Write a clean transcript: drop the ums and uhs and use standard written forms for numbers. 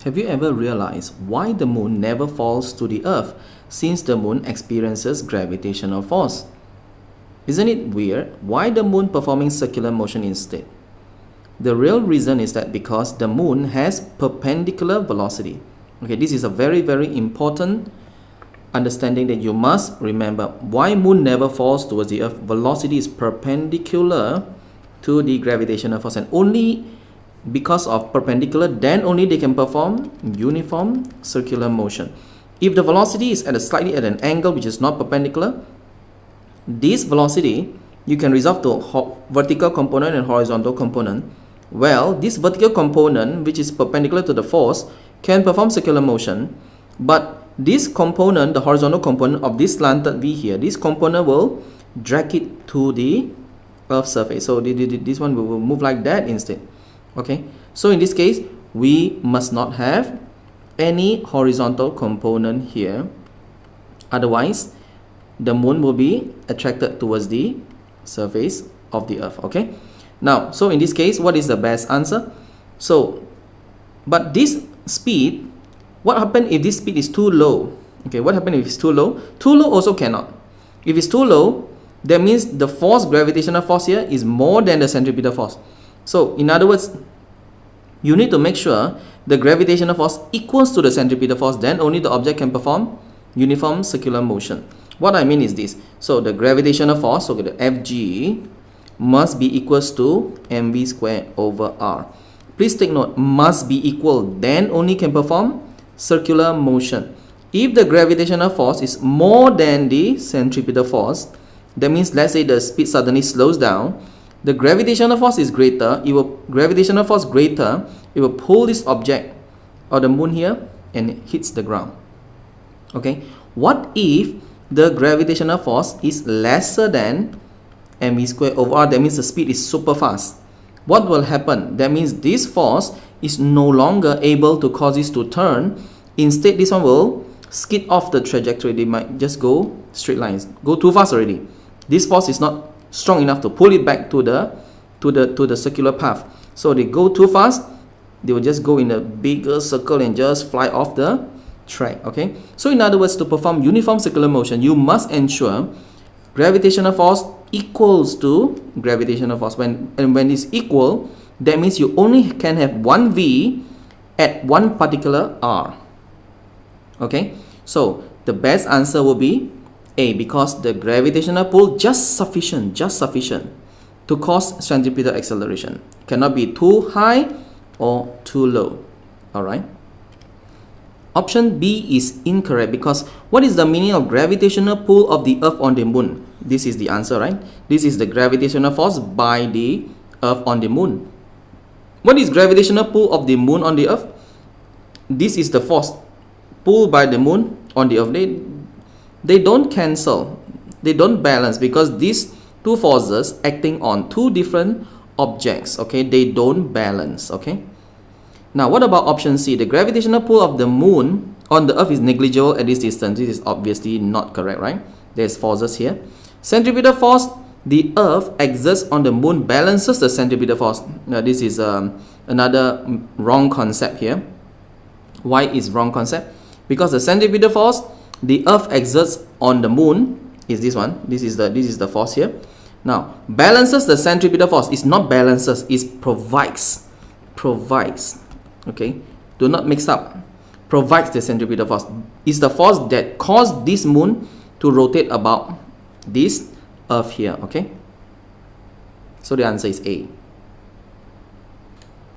Have you ever realized why the moon never falls to the earth since the moon experiences gravitational force? Isn't it weird? Why the moon performing circular motion instead? The real reason is that because the moon has perpendicular velocity. Okay, this is a very, very important understanding that you must remember. Why moon never falls towards the earth? Velocity is perpendicular to the gravitational force, and only because of perpendicular, then only they can perform uniform circular motion. If the velocity is slightly at an angle which is not perpendicular, this velocity you can resolve to vertical component and horizontal component. Well, this vertical component, which is perpendicular to the force, can perform circular motion, but this component, the horizontal component of this slanted V here, this component will drag it to the Earth's surface. So this one will move like that instead. Okay, so in this case, we must not have any horizontal component here. Otherwise, the moon will be attracted towards the surface of the Earth. Okay, now, so in this case, what is the best answer? So, but this speed, what happens if this speed is too low? Okay, what happens if it's too low? Too low also cannot. If it's too low, that means the force, gravitational force here is more than the centripetal force. So, in other words, you need to make sure the gravitational force equals to the centripetal force, then only the object can perform uniform circular motion. What I mean is this. So, the gravitational force, so the Fg, must be equals to mv squared over r. Please take note, must be equal, then only can perform circular motion. If the gravitational force is more than the centripetal force, that means let's say the speed suddenly slows down, the gravitational force is greater, it will pull this object or the moon here and it hits the ground. Okay, what if the gravitational force is lesser than mv squared over r? That means the speed is super fast. What will happen? That means this force is no longer able to cause this to turn. Instead, this one will skid off the trajectory. They might just go straight lines, go too fast already. This force is not strong enough to pull it back to the circular path. So they go too fast, they will just go in a bigger circle and just fly off the track. Okay, so in other words, to perform uniform circular motion, you must ensure gravitational force equals to gravitational force. When it's equal, that means you only can have one V at one particular R. Okay, so the best answer will be A, because the gravitational pull just sufficient to cause centripetal acceleration. Cannot be too high or too low. Alright. Option B is incorrect, because what is the meaning of gravitational pull of the Earth on the moon? This is the answer, right? This is the gravitational force by the Earth on the moon. What is gravitational pull of the moon on the Earth? This is the force pulled by the moon on the Earth. They don't cancel, they don't balance, because these two forces acting on two different objects, okay, they don't balance. Okay, now what about option C? The gravitational pull of the moon on the Earth is negligible at this distance. This is obviously not correct, right? There's forces here. Centripetal force the Earth exerts on the moon balances the centripetal force. Now this is another wrong concept here. Why is wrong concept? Because the centripetal force the Earth exerts on the moon is this one. This is the force here. Now, balances the centripetal force is not balances, is provides. Okay, do not mix up. Provides the centripetal force is the force that caused this moon to rotate about this Earth here. Okay, so the answer is A.